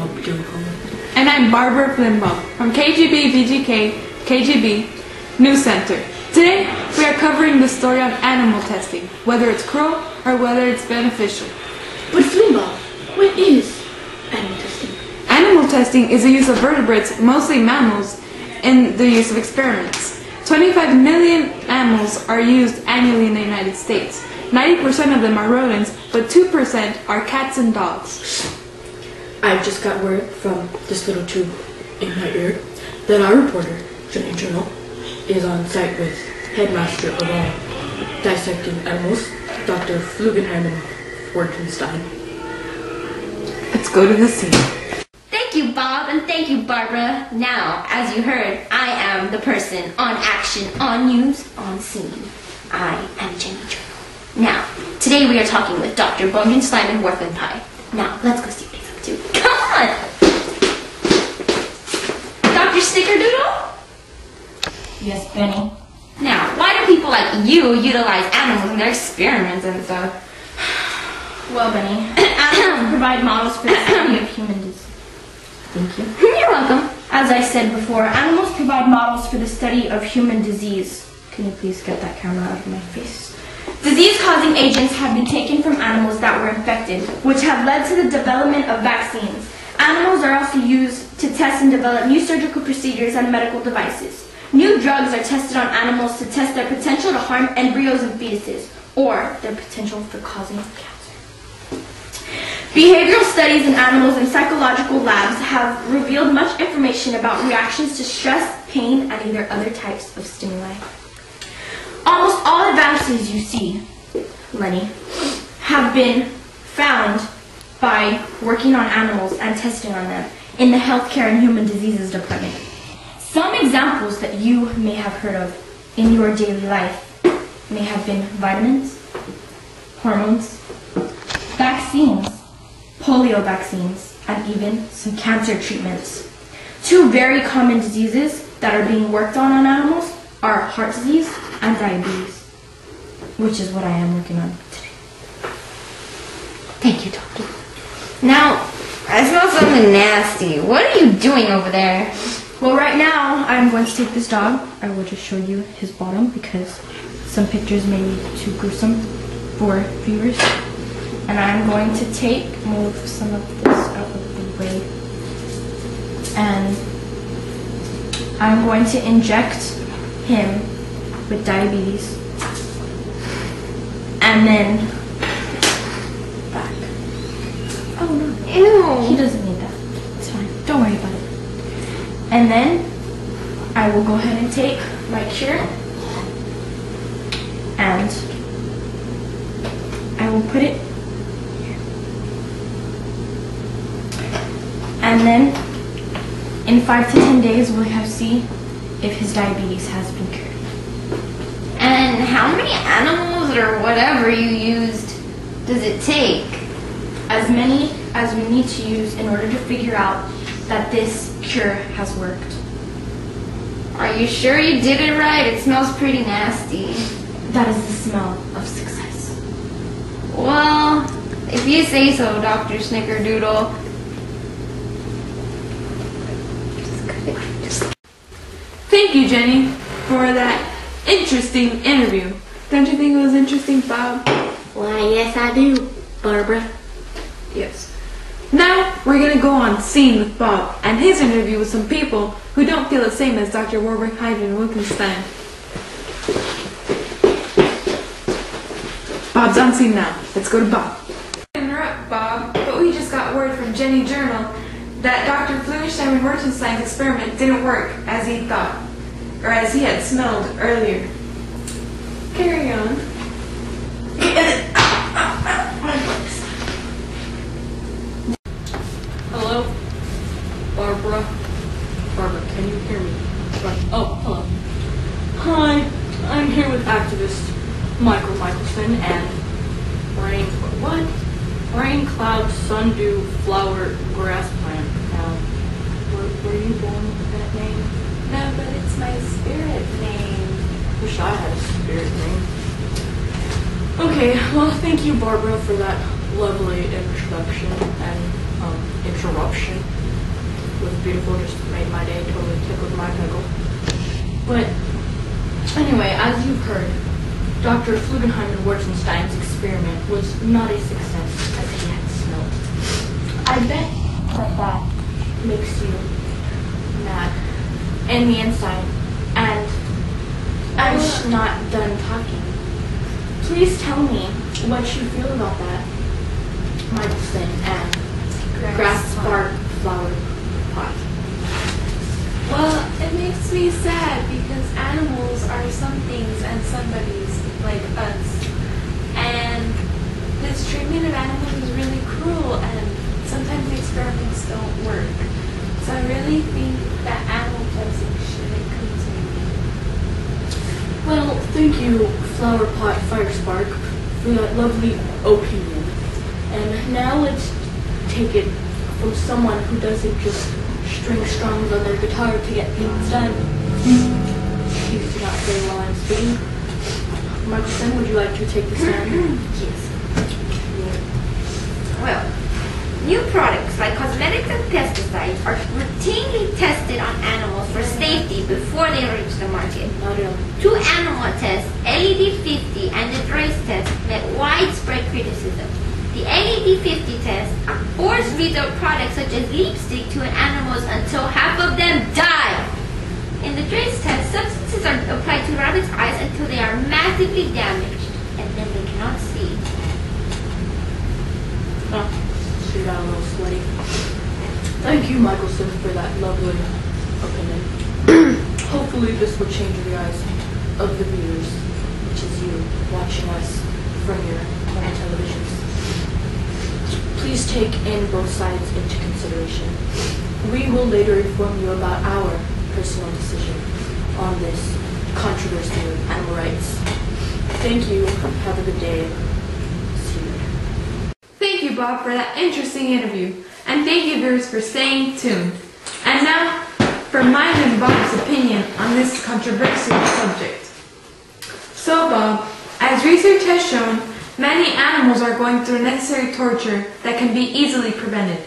Kgbbgggbgkk. And I'm Barbara Flimbaugh from Kgbbgggbkk Newscenter. Today, we are covering the story on animal testing, whether it's cruel or whether it's beneficial. But Flimbaugh, what is animal testing? Animal testing is the use of vertebrates, mostly mammals, in the use of experiments. 25 million animals are used annually in the United States. 90% of them are rodents, but 2% are cats and dogs. I've just got word from this little tube in my ear that our reporter, Jenny Journal, is on site with headmaster of all dissecting animals, Dr. Flugenheim and Fortenstein. Let's go to the scene. Thank you, Bob, and thank you, Barbara. Now, as you heard, I am the person on action, on news, on scene. I am Jenny Journal. Now, today we are talking with Dr. Bogenstein and Worthenpie. Now, let's go see what he's up to. Come on! Dr. Snickerdoodle? Yes, Benny. Now, why do people like you utilize animals in their experiments and stuff? Well, Benny, animals provide models for the study of human disease. Thank you. You're welcome. As I said before, animals provide models for the study of human disease. Can you please get that camera out of my face? Disease-causing agents have been taken from animals that were infected, which have led to the development of vaccines. Animals are also used to test and develop new surgical procedures and medical devices. New drugs are tested on animals to test their potential to harm embryos and fetuses, or their potential for causing cancer. Behavioral studies in animals and psychological labs have revealed much information about reactions to stress, pain, and either other types of stimuli. Almost all advances you see, Lenny, have been found by working on animals and testing on them in the Healthcare and Human Diseases Department. Some examples that you may have heard of in your daily life may have been vitamins, hormones, vaccines, polio vaccines, and even some cancer treatments. Two very common diseases that are being worked on animals are heart disease and diabetes, which is what I am working on today. Thank you, doctor. Now, I smell something nasty. What are you doing over there? Well, right now, I'm going to take this dog. I will just show you his bottom because some pictures may be too gruesome for viewers. And I'm going to move some of this out of the way. And I'm going to inject him with diabetes. And then back. Oh no. Ew. He doesn't need that. It's fine. Don't worry about it. And then I will go ahead and take my cure and I will put it here. And then in 5 to 10 days we'll see if his diabetes has been cured. And how many animals or whatever you used does it take? As many as we need to use in order to figure out that this cure has worked. Are you sure you did it right? It smells pretty nasty. That is the smell of success. Well, if you say so, Dr. Snickerdoodle. Thank you, Jenny, for that interesting interview. Don't you think it was interesting, Bob? Why, yes I do, Barbara. Yes. Now, we're going to go on scene with Bob and his interview with some people who don't feel the same as Dr. Warburg-Hyde and Wilkenstein. Bob's on scene now. Let's go to Bob. Interrupt, Bob, but we just got word from Jenny Journal that Dr. Flugenstein and Wertenstein's experiment didn't work as he thought, or as he had smelled earlier. Carry on. Hello? Barbara? Barbara, can you hear me? Oh, hello. Hi, I'm here with activist Michael Michelson and Rain Cloud Sundew Flower Grass Plant. Were you born with that name? No, but it's my spirit name. Wish I had a spirit name. Okay, well, thank you, Barbara, for that lovely introduction and interruption. beautiful, just made my day, totally tickled my pickle. But anyway, as you've heard, Dr. Flugenheimer-Wurzenstein's experiment was not a success as he had smelled. I bet that makes you mad in the inside, and I'm not done talking. Please tell me what you feel about that, Michelson and grass spark flower pot. Well, it makes me sad because animals are some things and somebody's like us. And this treatment of animals is really cruel, and sometimes the experiments don't work. So I really think that animal testing shouldn't continue. Well, thank you, Flower Pot Fire Spark, for that lovely opinion. And now let's take it from someone who doesn't just string strums on their guitar to get things done. Please do not say while I'm speaking. Michelson, would you like to take the stand? Yes. Well, new products like cosmetics and pesticides are routinely tested on animals for safety before they reach the market. Not ill. Two animal tests, LED50 and the Drace test, met widespread criticism. The LED50 test forced retail products such as lipstick to animals until half of them die. In the Drace test, substances are applied to rabbits' eyes until they are massively damaged, and then they cannot see. Oh, she got a little sweaty. Thank you, Michelson, for that lovely opinion. Hopefully this will change the eyes of the viewers, which is you watching us from your home televisions. Please take in both sides into consideration. We will later inform you about our personal decision on this controversy of animal rights. Thank you. Have a good day. See you later. Thank you, Bob, for that interesting interview. And thank you, viewers, for staying tuned. And now, for mine and Bob's opinion on this controversial subject. So, Bob, as research has shown, many animals are going through necessary torture that can be easily prevented.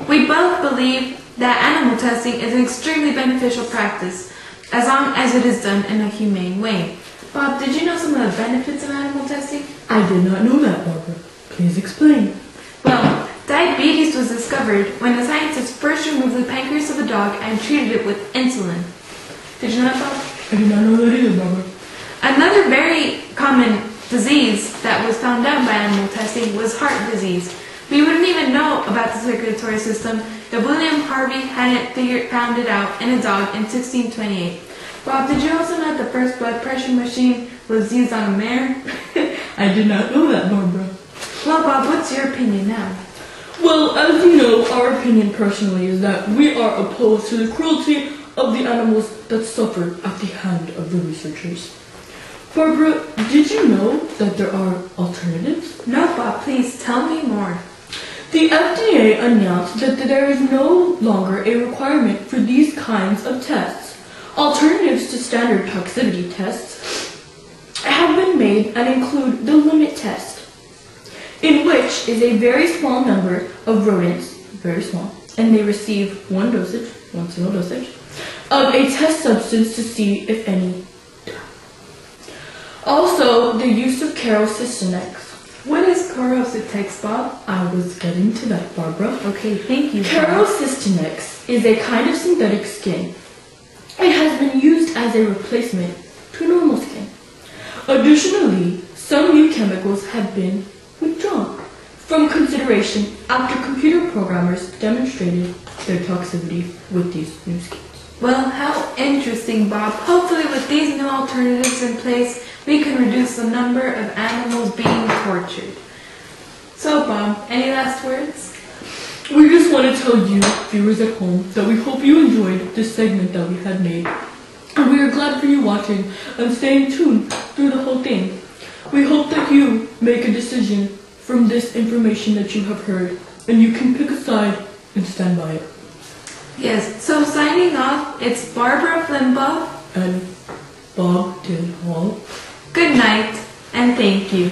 We both believe that animal testing is an extremely beneficial practice, as long as it is done in a humane way. Bob, did you know some of the benefits of animal testing? I did not know that, Barbara. Please explain. Well, diabetes was discovered when the scientists first removed the pancreas of a dog and treated it with insulin. Did you know that, Bob? I did not know that either, Barbara. Another very common disease that was found out by animal testing was heart disease. We wouldn't even know about the circulatory system if William Harvey hadn't found it out in a dog in 1628. Bob, did you also know that the first blood pressure machine was used on a mare? I did not know that, Barbara. Well, Bob, what's your opinion now? Well, as you know, our opinion personally is that we are opposed to the cruelty of the animals that suffer at the hand of the researchers. Barbara, did you know that there are alternatives? No, Bob, please tell me more. The FDA announced that there is no longer a requirement for these kinds of tests. Alternatives to standard toxicity tests have been made and include the limit test, in which is a very small number of rodents, very small, and they receive one single dosage, of a test substance to see if any die. Also, the use of carocystinox. What is carocystinox, Bob? I was getting to that, Barbara. Okay, thank you, Bob. Carocystinox is a kind of synthetic skin. It has been used as a replacement to normal skin. Additionally, some new chemicals have been withdrawn from consideration after computer programmers demonstrated their toxicity with these new skins. Well, how interesting, Bob. Hopefully with these new alternatives in place, we can reduce the number of animals being tortured. So, Bob, any last words? We just want to tell you, viewers at home, that we hope you enjoyed this segment that we had made. And we are glad for you watching and staying tuned through the whole thing. We hope that you make a decision from this information that you have heard, and you can pick a side and stand by it. Yes, so signing off, it's Barbara Flimbaugh And Bob Hall. Good night, and thank you.